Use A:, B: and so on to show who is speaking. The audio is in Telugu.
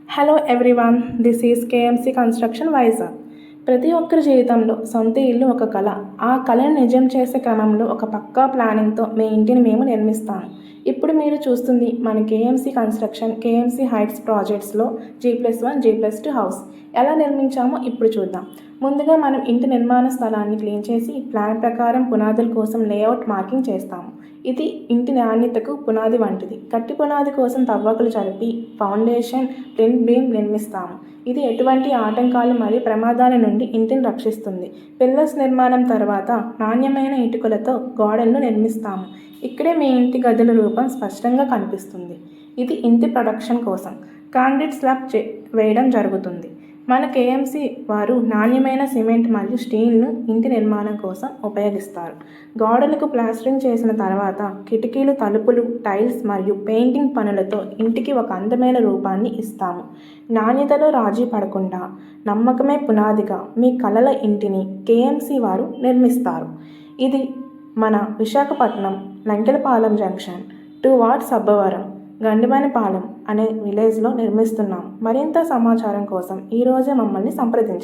A: Hello everyone, this is KMC construction Vizag. ప్రతి ఒక్కరి జీవితంలో సొంత ఇల్లు ఒక కళ. ఆ కళను నిజం చేసే క్రమంలో ఒక పక్కా ప్లానింగ్తో మీ ఇంటిని మేము నిర్మిస్తాము. ఇప్పుడు మీరు చూస్తుంది మన కేఎంసీ కన్స్ట్రక్షన్ కేఎంసీ హైట్స్ ప్రాజెక్ట్స్లో G+1 G+2 హౌస్ ఎలా నిర్మించామో ఇప్పుడు చూద్దాం. ముందుగా మనం ఇంటి నిర్మాణ స్థలాన్ని క్లీన్ చేసి ప్లాన్ ప్రకారం పునాదుల కోసం లేఅవుట్ మార్కింగ్ చేస్తాము. ఇది ఇంటి నాణ్యతకు పునాది వంటిది. గట్టి పునాది కోసం తవ్వకలు జరిపి ఫౌండేషన్ ప్లింత్ బీమ్ నిర్మిస్తాము. ఇది ఎటువంటి ఆటంకాలు మరియు ప్రమాదాల నుండి ఇంటిని రక్షిస్తుంది. పిల్లర్స్ నిర్మాణం తర్వాత నాణ్యమైన ఇటుకలతో గోడలను నిర్మిస్తాము. ఇక్కడే మీ ఇంటి గదుల రూపం స్పష్టంగా కనిపిస్తుంది. ఇది ఇంటి ప్రొడక్షన్ కోసం కాంక్రీట్ స్లాబ్ వేయడం జరుగుతుంది. మన కేఎంసీ వారు నాణ్యమైన సిమెంట్ మరియు స్టీల్ను ఇంటి నిర్మాణం కోసం ఉపయోగిస్తారు. గోడలకు ప్లాస్టరింగ్ చేసిన తర్వాత కిటికీలు, తలుపులు, టైల్స్ మరియు పెయింటింగ్ పనులతో ఇంటికి ఒక అందమైన రూపాన్ని ఇస్తాము. నాణ్యతలో రాజీ పడకుండా నమ్మకమే పునాదిగా మీ కలల ఇంటిని కేఎంసీ వారు నిర్మిస్తారు. ఇది మన విశాఖపట్నం లంకెలపాలెం జంక్షన్ 2 వార్డ్ సబ్బవరం గండిమనిపాలెం అనే విలేజ్లో నిర్మిస్తున్నాం. మరింత సమాచారం కోసం ఈరోజే మమ్మల్ని సంప్రదించండి.